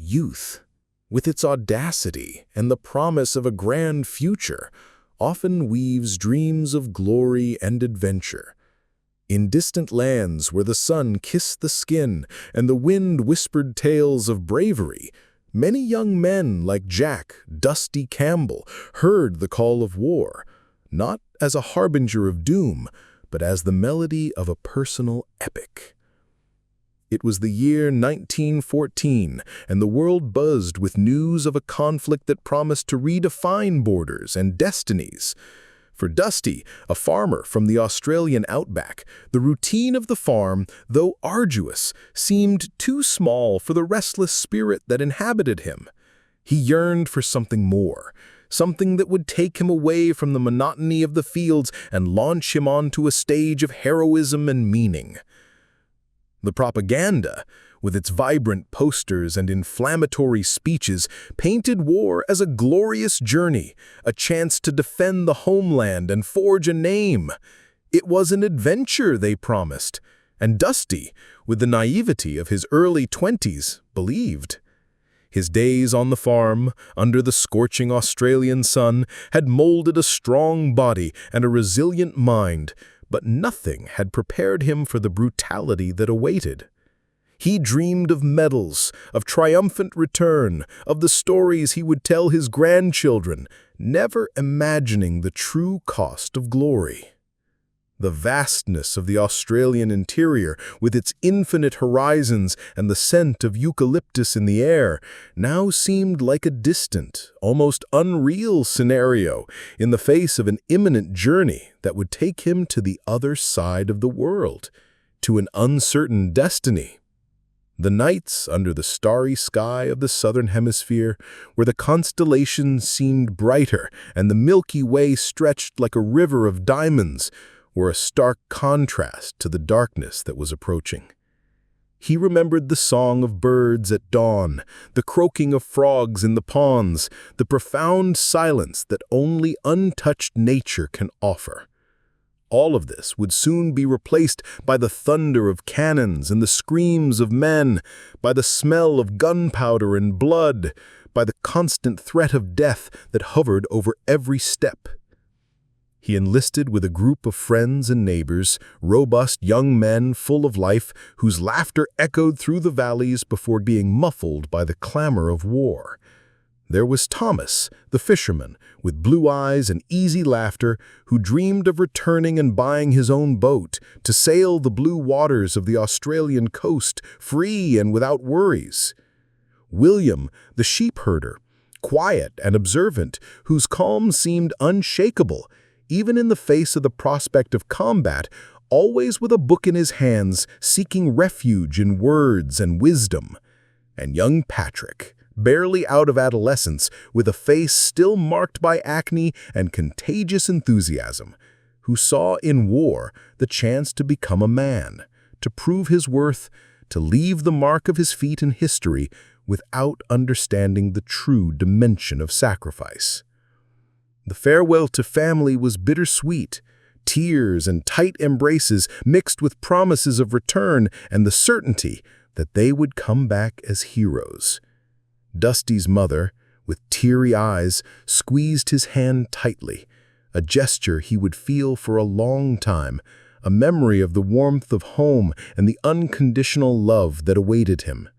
youth, with its audacity and the promise of a grand future, often weaves dreams of glory and adventure. In distant lands where the sun kissed the skin and the wind whispered tales of bravery, many young men like Jack "Dusty" Campbell heard the call of war, not as a harbinger of doom, but as the melody of a personal epic. It was the year 1914, and the world buzzed with news of a conflict that promised to redefine borders and destinies. For Dusty, a farmer from the Australian outback, the routine of the farm, though arduous, seemed too small for the restless spirit that inhabited him. He yearned for something more, something that would take him away from the monotony of the fields and launch him onto a stage of heroism and meaning. The propaganda, with its vibrant posters and inflammatory speeches, painted war as a glorious journey, a chance to defend the homeland and forge a name. It was an adventure, they promised, and Dusty, with the naivety of his early 20s, believed. His days on the farm, under the scorching Australian sun, had molded a strong body and a resilient mind, but nothing had prepared him for the brutality that awaited. He dreamed of medals, of triumphant return, of the stories he would tell his grandchildren, never imagining the true cost of glory. The vastness of the Australian interior, with its infinite horizons and the scent of eucalyptus in the air, now seemed like a distant, almost unreal scenario in the face of an imminent journey that would take him to the other side of the world, to an uncertain destiny. The nights under the starry sky of the southern hemisphere, where the constellations seemed brighter and the Milky Way stretched like a river of diamonds, were a stark contrast to the darkness that was approaching. He remembered the song of birds at dawn, the croaking of frogs in the ponds, the profound silence that only untouched nature can offer. All of this would soon be replaced by the thunder of cannons and the screams of men, by the smell of gunpowder and blood, by the constant threat of death that hovered over every step. He enlisted with a group of friends and neighbors, robust young men full of life, whose laughter echoed through the valleys before being muffled by the clamor of war. There was Thomas, the fisherman, with blue eyes and easy laughter, who dreamed of returning and buying his own boat to sail the blue waters of the Australian coast, free and without worries. William, the sheep herder, quiet and observant, whose calm seemed unshakable, even in the face of the prospect of combat, always with a book in his hands, seeking refuge in words and wisdom. And young Patrick, barely out of adolescence, with a face still marked by acne and contagious enthusiasm, who saw in war the chance to become a man, to prove his worth, to leave the mark of his feet in history without understanding the true dimension of sacrifice. The farewell to family was bittersweet, tears and tight embraces mixed with promises of return and the certainty that they would come back as heroes. Dusty's mother, with teary eyes, squeezed his hand tightly, a gesture he would feel for a long time, a memory of the warmth of home and the unconditional love that awaited him.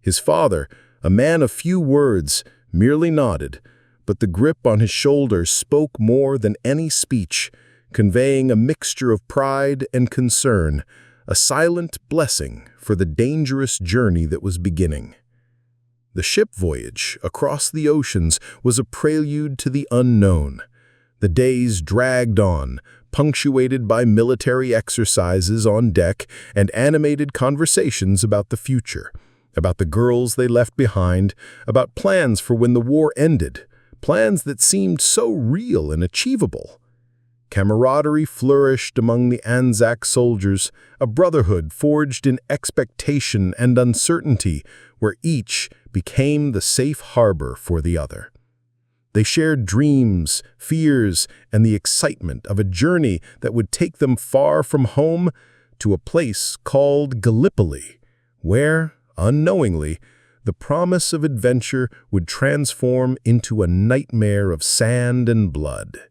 His father, a man of few words, merely nodded, but the grip on his shoulder spoke more than any speech, conveying a mixture of pride and concern, a silent blessing for the dangerous journey that was beginning. The ship voyage across the oceans was a prelude to the unknown. The days dragged on, punctuated by military exercises on deck and animated conversations about the future, about the girls they left behind, about plans for when the war ended, plans that seemed so real and achievable. Camaraderie flourished among the ANZAC soldiers, a brotherhood forged in expectation and uncertainty, where each became the safe harbor for the other. They shared dreams, fears, and the excitement of a journey that would take them far from home to a place called Gallipoli, where, unknowingly, the promise of adventure would transform into a nightmare of sand and blood.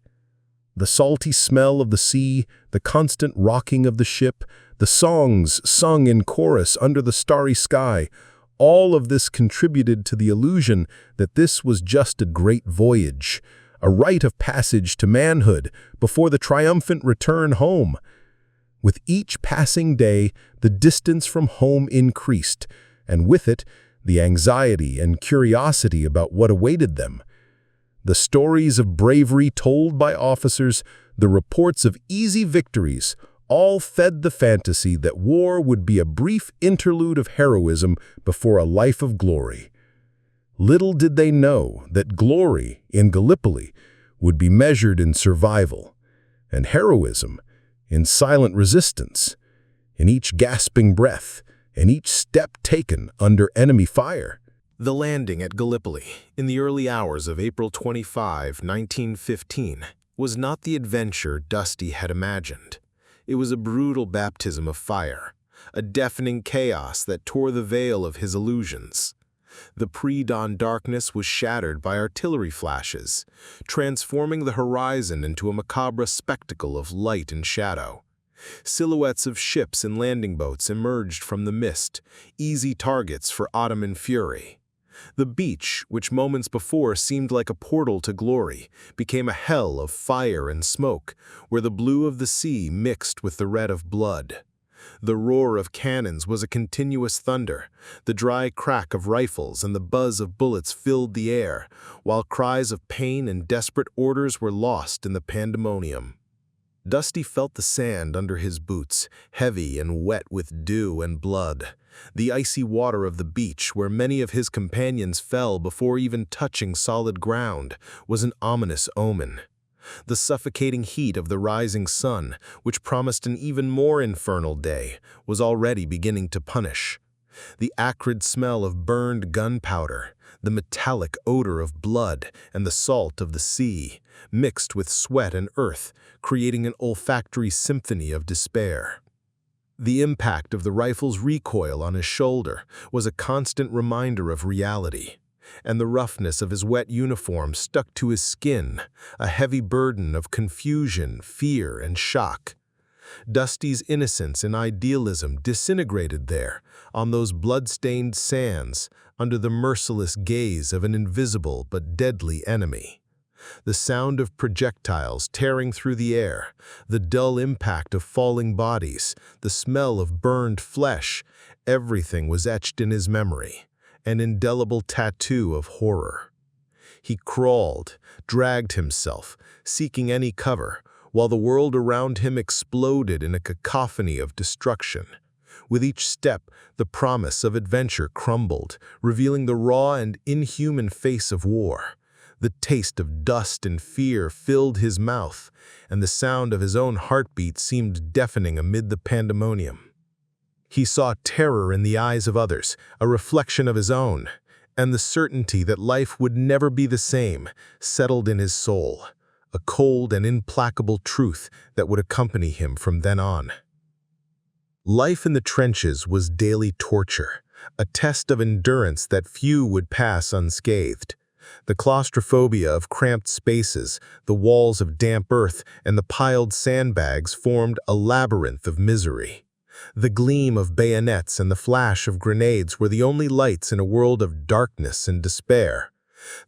The salty smell of the sea, the constant rocking of the ship, the songs sung in chorus under the starry sky, all of this contributed to the illusion that this was just a great voyage, a rite of passage to manhood before the triumphant return home. With each passing day, the distance from home increased, and with it, the anxiety and curiosity about what awaited them. The stories of bravery told by officers, the reports of easy victories, all fed the fantasy that war would be a brief interlude of heroism before a life of glory. Little did they know that glory in Gallipoli would be measured in survival, and heroism in silent resistance, in each gasping breath, and each step taken under enemy fire. The landing at Gallipoli in the early hours of April 25, 1915, was not the adventure Dusty had imagined. It was a brutal baptism of fire, a deafening chaos that tore the veil of his illusions. The pre-dawn darkness was shattered by artillery flashes, transforming the horizon into a macabre spectacle of light and shadow. Silhouettes of ships and landing boats emerged from the mist, easy targets for Ottoman fury. The beach, which moments before seemed like a portal to glory, became a hell of fire and smoke, where the blue of the sea mixed with the red of blood. The roar of cannons was a continuous thunder. The dry crack of rifles and the buzz of bullets filled the air, while cries of pain and desperate orders were lost in the pandemonium. Dusty felt the sand under his boots, heavy and wet with dew and blood. The icy water of the beach, where many of his companions fell before even touching solid ground, was an ominous omen. The suffocating heat of the rising sun, which promised an even more infernal day, was already beginning to punish. The acrid smell of burned gunpowder, the metallic odor of blood, and the salt of the sea, mixed with sweat and earth, creating an olfactory symphony of despair. The impact of the rifle's recoil on his shoulder was a constant reminder of reality, and the roughness of his wet uniform stuck to his skin, a heavy burden of confusion, fear, and shock. Dusty's innocence and idealism disintegrated there, on those blood-stained sands, under the merciless gaze of an invisible but deadly enemy. The sound of projectiles tearing through the air, the dull impact of falling bodies, the smell of burned flesh, everything was etched in his memory, an indelible tattoo of horror. He crawled, dragged himself, seeking any cover, while the world around him exploded in a cacophony of destruction. With each step, the promise of adventure crumbled, revealing the raw and inhuman face of war. The taste of dust and fear filled his mouth, and the sound of his own heartbeat seemed deafening amid the pandemonium. He saw terror in the eyes of others, a reflection of his own, and the certainty that life would never be the same settled in his soul, a cold and implacable truth that would accompany him from then on. Life in the trenches was daily torture, a test of endurance that few would pass unscathed. The claustrophobia of cramped spaces, the walls of damp earth, and the piled sandbags formed a labyrinth of misery. The gleam of bayonets and the flash of grenades were the only lights in a world of darkness and despair.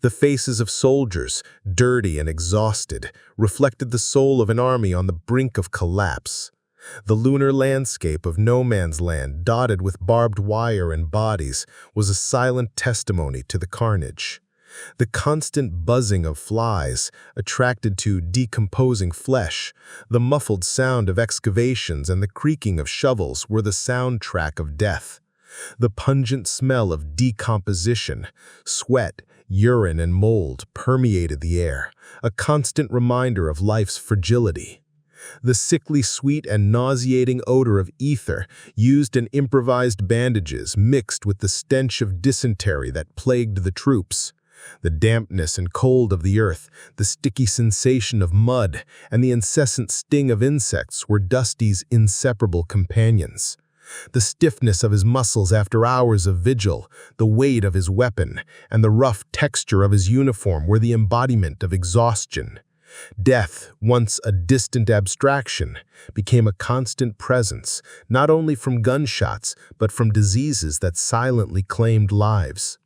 The faces of soldiers, dirty and exhausted, reflected the soul of an army on the brink of collapse. The lunar landscape of no man's land, dotted with barbed wire and bodies, was a silent testimony to the carnage. The constant buzzing of flies, attracted to decomposing flesh, the muffled sound of excavations and the creaking of shovels were the soundtrack of death. The pungent smell of decomposition, sweat, urine, and mold permeated the air, a constant reminder of life's fragility. The sickly sweet and nauseating odor of ether, used in improvised bandages, mixed with the stench of dysentery that plagued the troops. The dampness and cold of the earth, the sticky sensation of mud, and the incessant sting of insects were Dusty's inseparable companions. The stiffness of his muscles after hours of vigil, the weight of his weapon, and the rough texture of his uniform were the embodiment of exhaustion. Death, once a distant abstraction, became a constant presence, not only from gunshots, but from diseases that silently claimed lives.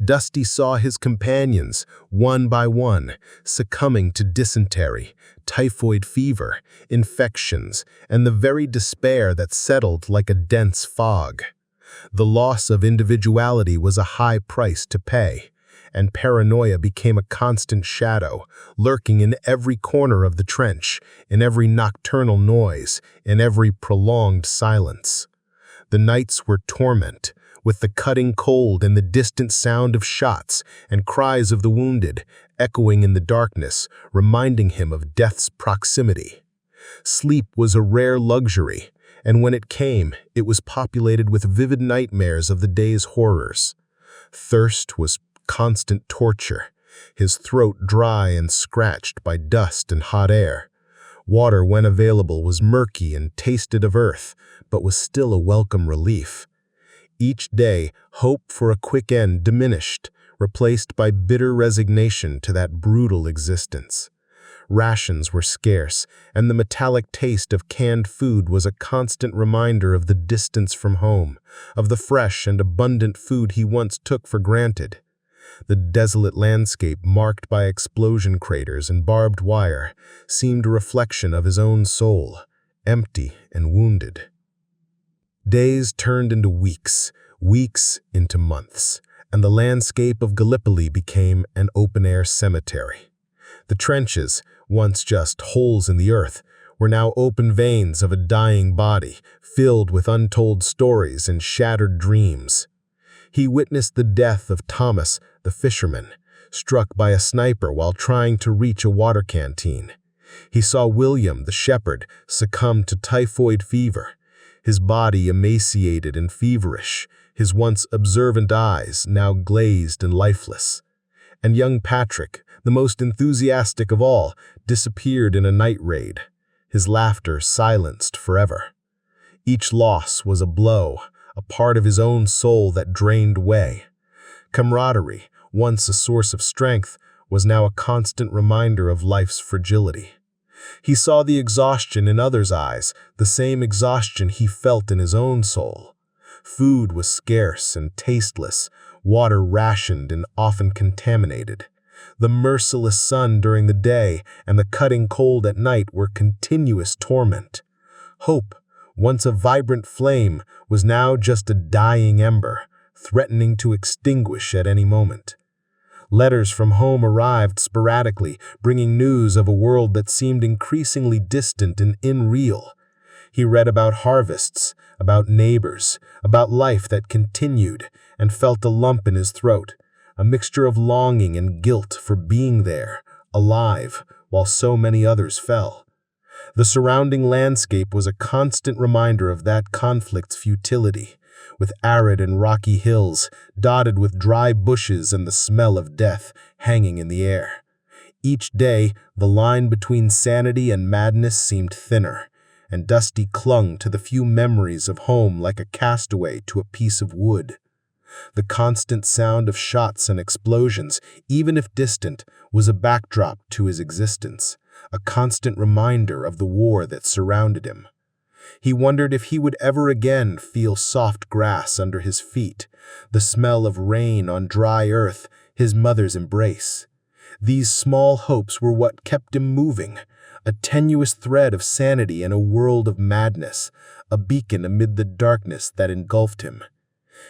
Dusty saw his companions, one by one, succumbing to dysentery, typhoid fever, infections, and the very despair that settled like a dense fog. The loss of individuality was a high price to pay, and paranoia became a constant shadow, lurking in every corner of the trench, in every nocturnal noise, in every prolonged silence. The nights were torment, with the cutting cold and the distant sound of shots and cries of the wounded echoing in the darkness, reminding him of death's proximity. Sleep was a rare luxury, and when it came, it was populated with vivid nightmares of the day's horrors. Thirst was constant torture, his throat dry and scratched by dust and hot air. Water, when available, was murky and tasted of earth, but was still a welcome relief. Each day, hope for a quick end diminished, replaced by bitter resignation to that brutal existence. Rations were scarce, and the metallic taste of canned food was a constant reminder of the distance from home, of the fresh and abundant food he once took for granted. The desolate landscape, marked by explosion craters and barbed wire, seemed a reflection of his own soul, empty and wounded. Days turned into weeks, weeks into months, and the landscape of Gallipoli became an open-air cemetery. The trenches, once just holes in the earth, were now open veins of a dying body, filled with untold stories and shattered dreams. He witnessed the death of Thomas, the fisherman, struck by a sniper while trying to reach a water canteen. He saw William, the shepherd, succumb to typhoid fever, his body emaciated and feverish, his once observant eyes now glazed and lifeless. And young Patrick, the most enthusiastic of all, disappeared in a night raid, his laughter silenced forever. Each loss was a blow, a part of his own soul that drained away. Camaraderie, once a source of strength, was now a constant reminder of life's fragility. He saw the exhaustion in others' eyes, the same exhaustion he felt in his own soul. Food was scarce and tasteless, water rationed and often contaminated. The merciless sun during the day and the cutting cold at night were continuous torment. Hope, once a vibrant flame, was now just a dying ember, threatening to extinguish at any moment. Letters from home arrived sporadically, bringing news of a world that seemed increasingly distant and unreal. He read about harvests, about neighbors, about life that continued, and felt a lump in his throat, a mixture of longing and guilt for being there, alive, while so many others fell. The surrounding landscape was a constant reminder of that conflict's futility, with arid and rocky hills, dotted with dry bushes and the smell of death hanging in the air. Each day, the line between sanity and madness seemed thinner, and Dusty clung to the few memories of home like a castaway to a piece of wood. The constant sound of shots and explosions, even if distant, was a backdrop to his existence, a constant reminder of the war that surrounded him. He wondered if he would ever again feel soft grass under his feet, the smell of rain on dry earth, his mother's embrace. These small hopes were what kept him moving, a tenuous thread of sanity in a world of madness, a beacon amid the darkness that engulfed him.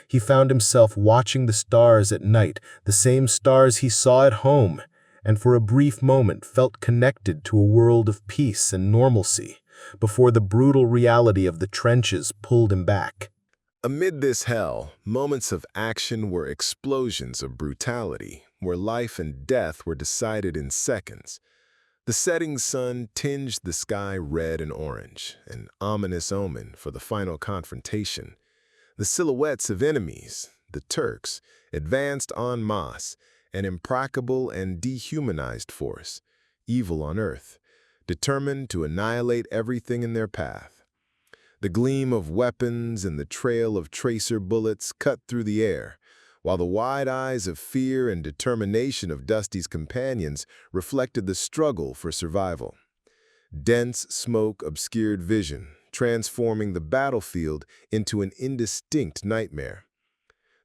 He found himself watching the stars at night, the same stars he saw at home, and for a brief moment felt connected to a world of peace and normalcy, before the brutal reality of the trenches pulled him back. Amid this hell, moments of action were explosions of brutality, where life and death were decided in seconds. The setting sun tinged the sky red and orange, an ominous omen for the final confrontation. The silhouettes of enemies, the Turks, advanced en masse, an implacable and dehumanized force, evil on earth, determined to annihilate everything in their path. The gleam of weapons and the trail of tracer bullets cut through the air, while the wide eyes of fear and determination of Dusty's companions reflected the struggle for survival. Dense smoke obscured vision, transforming the battlefield into an indistinct nightmare.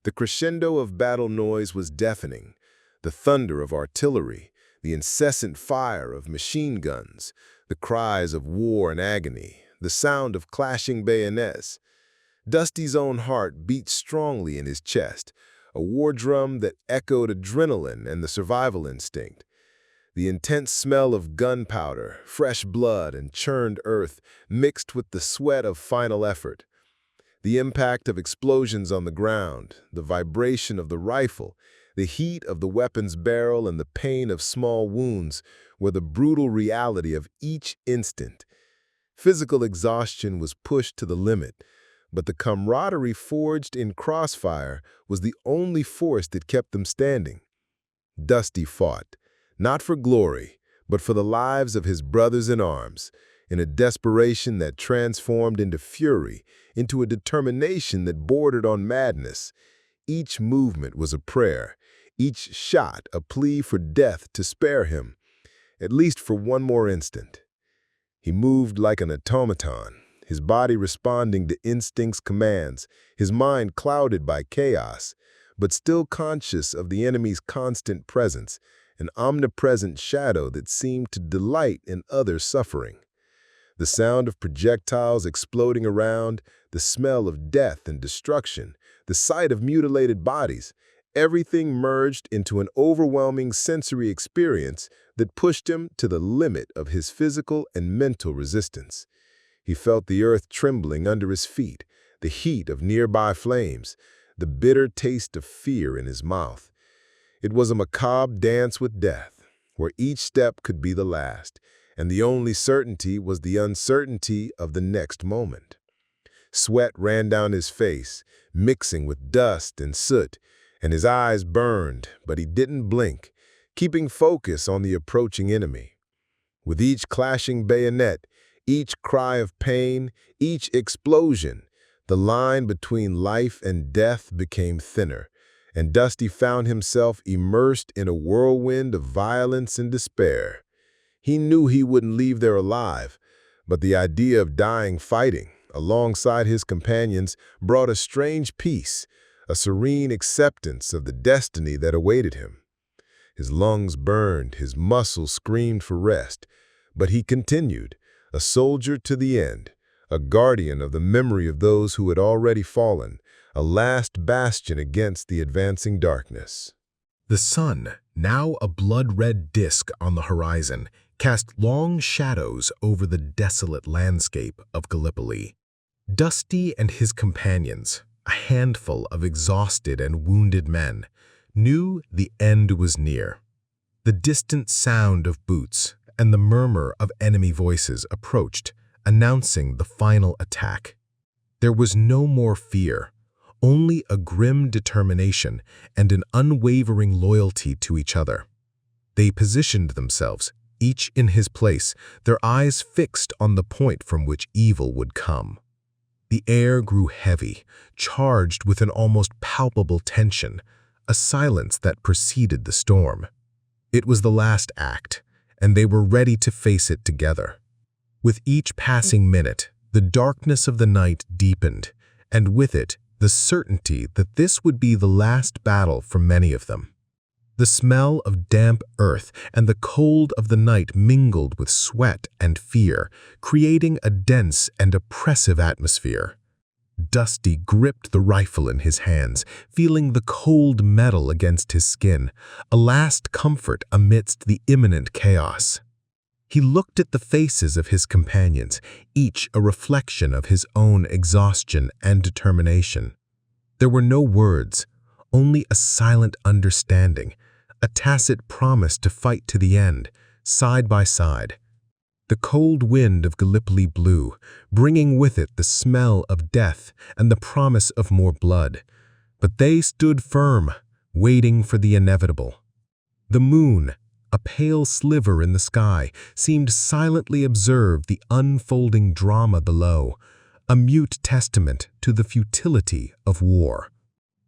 The crescendo of battle noise was deafening, the thunder of artillery, the incessant fire of machine guns, the cries of war and agony, the sound of clashing bayonets. Dusty's own heart beat strongly in his chest, a war drum that echoed adrenaline and the survival instinct. The intense smell of gunpowder, fresh blood, and churned earth mixed with the sweat of final effort. The impact of explosions on the ground, the vibration of the rifle, the heat of the weapon's barrel, and the pain of small wounds were the brutal reality of each instant. Physical exhaustion was pushed to the limit, but the camaraderie forged in crossfire was the only force that kept them standing. Dusty fought, not for glory, but for the lives of his brothers in arms, in a desperation that transformed into fury, into a determination that bordered on madness. Each movement was a prayer, each shot a plea for death to spare him, at least for one more instant. He moved like an automaton, his body responding to instinct's commands, his mind clouded by chaos, but still conscious of the enemy's constant presence, an omnipresent shadow that seemed to delight in others' suffering. The sound of projectiles exploding around, the smell of death and destruction, the sight of mutilated bodies, everything merged into an overwhelming sensory experience that pushed him to the limit of his physical and mental resistance. He felt the earth trembling under his feet, the heat of nearby flames, the bitter taste of fear in his mouth. It was a macabre dance with death, where each step could be the last, and the only certainty was the uncertainty of the next moment. Sweat ran down his face, mixing with dust and soot, and his eyes burned, but he didn't blink, keeping focus on the approaching enemy. With each clashing bayonet, each cry of pain, each explosion, the line between life and death became thinner, and Dusty found himself immersed in a whirlwind of violence and despair. He knew he wouldn't leave there alive, but the idea of dying fighting, alongside his companions, brought a strange peace, a serene acceptance of the destiny that awaited him. His lungs burned, his muscles screamed for rest, but he continued, a soldier to the end, a guardian of the memory of those who had already fallen, a last bastion against the advancing darkness. The sun, now a blood-red disk on the horizon, cast long shadows over the desolate landscape of Gallipoli. Dusty and his companions, a handful of exhausted and wounded men, knew the end was near. The distant sound of boots and the murmur of enemy voices approached, announcing the final attack. There was no more fear, only a grim determination and an unwavering loyalty to each other. They positioned themselves, each in his place, their eyes fixed on the point from which evil would come. The air grew heavy, charged with an almost palpable tension, a silence that preceded the storm. It was the last act, and they were ready to face it together. With each passing minute, the darkness of the night deepened, and with it, the certainty that this would be the last battle for many of them. The smell of damp earth and the cold of the night mingled with sweat and fear, creating a dense and oppressive atmosphere. Dusty gripped the rifle in his hands, feeling the cold metal against his skin, a last comfort amidst the imminent chaos. He looked at the faces of his companions, each a reflection of his own exhaustion and determination. There were no words, only a silent understanding, a tacit promise to fight to the end, side by side. The cold wind of Gallipoli blew, bringing with it the smell of death and the promise of more blood. But they stood firm, waiting for the inevitable. The moon, a pale sliver in the sky, seemed silently observe the unfolding drama below, a mute testament to the futility of war.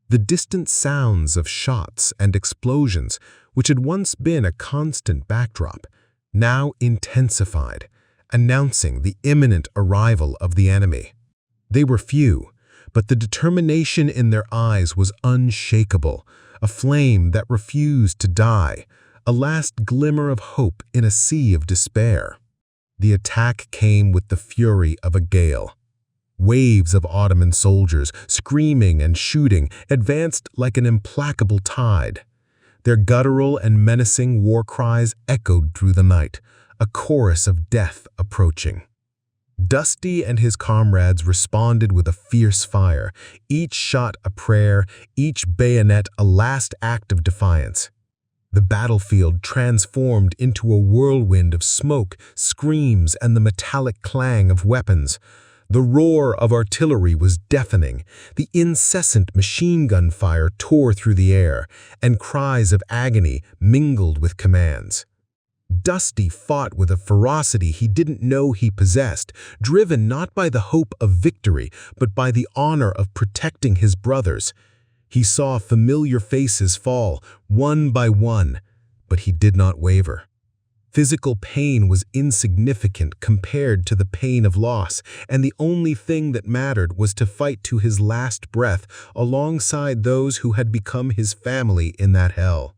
The distant sounds of shots and explosions, which had once been a constant backdrop, now intensified, announcing the imminent arrival of the enemy. They were few, but the determination in their eyes was unshakable, a flame that refused to die, a last glimmer of hope in a sea of despair. The attack came with the fury of a gale. Waves of Ottoman soldiers, screaming and shooting, advanced like an implacable tide. Their guttural and menacing war cries echoed through the night, a chorus of death approaching. Dusty and his comrades responded with a fierce fire, each shot a prayer, each bayonet a last act of defiance. The battlefield transformed into a whirlwind of smoke, screams, and the metallic clang of weapons. The roar of artillery was deafening, the incessant machine gun fire tore through the air, and cries of agony mingled with commands. Dusty fought with a ferocity he didn't know he possessed, driven not by the hope of victory, but by the honor of protecting his brothers. He saw familiar faces fall, one by one, but he did not waver. Physical pain was insignificant compared to the pain of loss, and the only thing that mattered was to fight to his last breath alongside those who had become his family in that hell.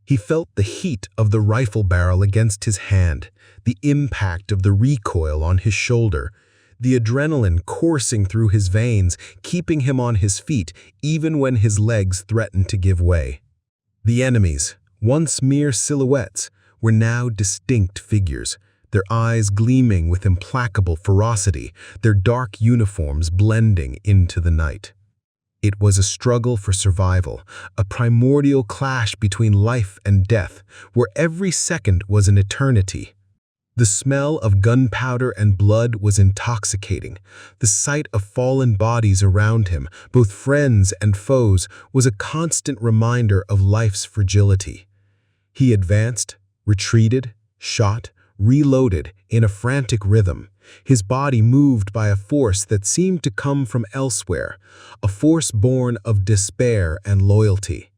He felt the heat of the rifle barrel against his hand, the impact of the recoil on his shoulder, the adrenaline coursing through his veins, keeping him on his feet even when his legs threatened to give way. The enemies, once mere silhouettes, were now distinct figures, their eyes gleaming with implacable ferocity, their dark uniforms blending into the night. It was a struggle for survival, a primordial clash between life and death, where every second was an eternity. The smell of gunpowder and blood was intoxicating. The sight of fallen bodies around him, both friends and foes, was a constant reminder of life's fragility. He advanced, retreated, shot, reloaded in a frantic rhythm, his body moved by a force that seemed to come from elsewhere, a force born of despair and loyalty.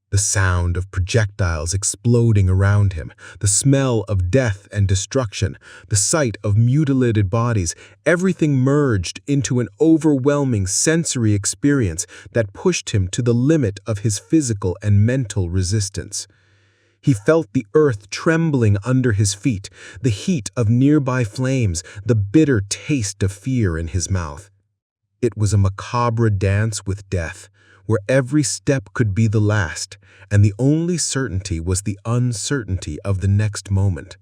The sound of projectiles exploding around him, the smell of death and destruction, the sight of mutilated bodies, everything merged into an overwhelming sensory experience that pushed him to the limit of his physical and mental resistance. He felt the earth trembling under his feet, the heat of nearby flames, the bitter taste of fear in his mouth. It was a macabre dance with death, where every step could be the last, and the only certainty was the uncertainty of the next moment.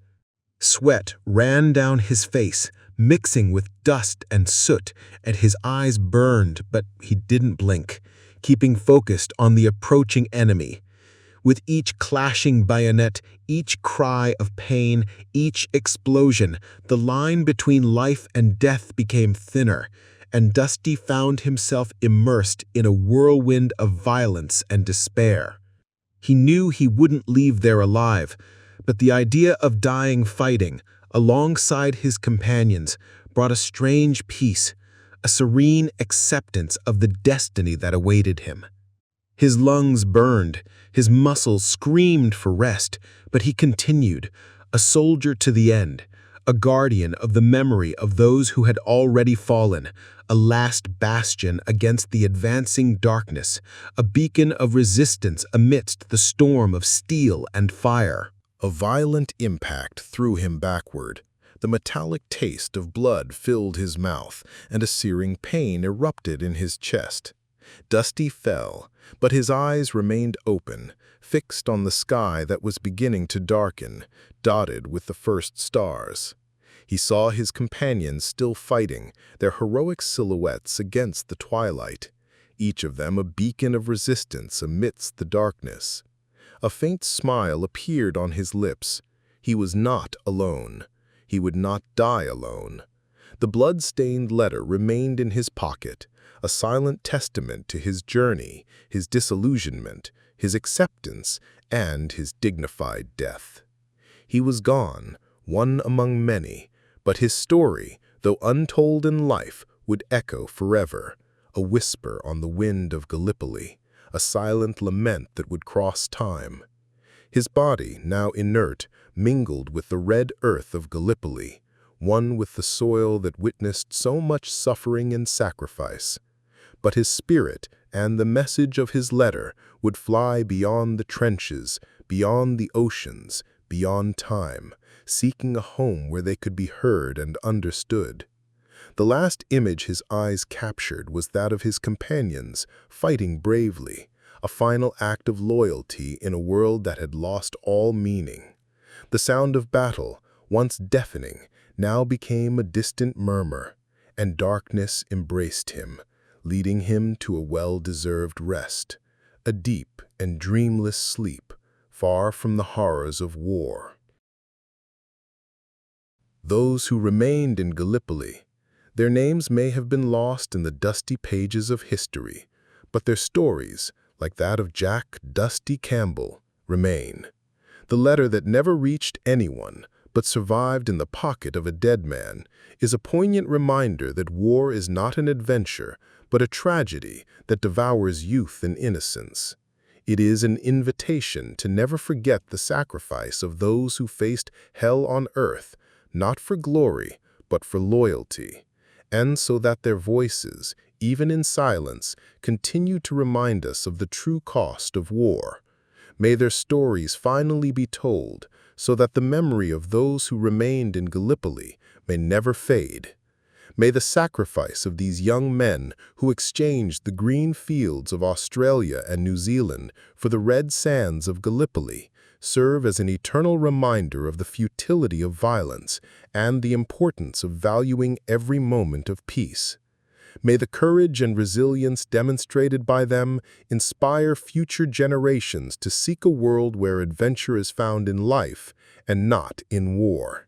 Sweat ran down his face, mixing with dust and soot, and his eyes burned, but he didn't blink, keeping focused on the approaching enemy. With each clashing bayonet, each cry of pain, each explosion, the line between life and death became thinner, and Dusty found himself immersed in a whirlwind of violence and despair. He knew he wouldn't leave there alive, but the idea of dying fighting, alongside his companions, brought a strange peace, a serene acceptance of the destiny that awaited him. His lungs burned, his muscles screamed for rest, but he continued, a soldier to the end, a guardian of the memory of those who had already fallen, a last bastion against the advancing darkness, a beacon of resistance amidst the storm of steel and fire. A violent impact threw him backward. The metallic taste of blood filled his mouth, and a searing pain erupted in his chest. Dusty fell, but his eyes remained open, fixed on the sky that was beginning to darken, dotted with the first stars. He saw his companions still fighting, their heroic silhouettes against the twilight, each of them a beacon of resistance amidst the darkness. A faint smile appeared on his lips. He was not alone. He would not die alone. The blood-stained letter remained in his pocket, a silent testament to his journey, his disillusionment, his acceptance, and his dignified death. He was gone, one among many, but his story, though untold in life, would echo forever, a whisper on the wind of Gallipoli, a silent lament that would cross time. His body, now inert, mingled with the red earth of Gallipoli, one with the soil that witnessed so much suffering and sacrifice. But his spirit and the message of his letter would fly beyond the trenches, beyond the oceans, beyond time, seeking a home where they could be heard and understood. The last image his eyes captured was that of his companions, fighting bravely, a final act of loyalty in a world that had lost all meaning. The sound of battle, once deafening, now became a distant murmur, and darkness embraced him, leading him to a well-deserved rest, a deep and dreamless sleep, far from the horrors of war. Those who remained in Gallipoli, their names may have been lost in the dusty pages of history, but their stories, like that of Jack "Dusty" Campbell, remain. The letter that never reached anyone, but survived in the pocket of a dead man, is a poignant reminder that war is not an adventure, but a tragedy that devours youth and innocence. It is an invitation to never forget the sacrifice of those who faced hell on earth, not for glory, but for loyalty, and so that their voices, even in silence, continue to remind us of the true cost of war. May their stories finally be told, so that the memory of those who remained in Gallipoli may never fade. May the sacrifice of these young men who exchanged the green fields of Australia and New Zealand for the red sands of Gallipoli serve as an eternal reminder of the futility of violence and the importance of valuing every moment of peace. May the courage and resilience demonstrated by them inspire future generations to seek a world where adventure is found in life and not in war.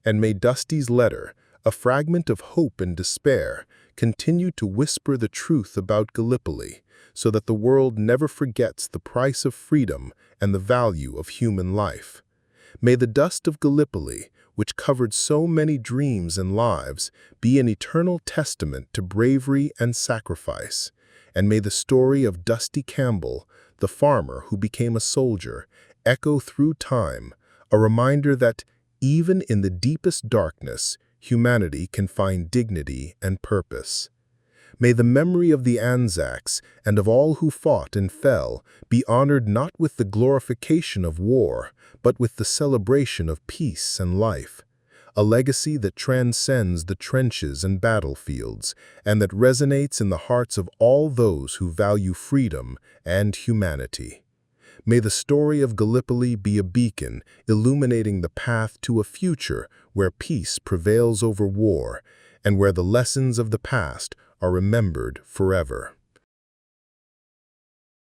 And may Dusty's letter, a fragment of hope and despair, continue to whisper the truth about Gallipoli, so that the world never forgets the price of freedom and the value of human life. May the dust of Gallipoli, which covered so many dreams and lives, be an eternal testament to bravery and sacrifice. And may the story of Dusty Campbell, the farmer who became a soldier, echo through time, a reminder that, even in the deepest darkness, humanity can find dignity and purpose. May the memory of the ANZACs and of all who fought and fell be honored not with the glorification of war, but with the celebration of peace and life, a legacy that transcends the trenches and battlefields, and that resonates in the hearts of all those who value freedom and humanity. May the story of Gallipoli be a beacon illuminating the path to a future where peace prevails over war, and where the lessons of the past are remembered forever.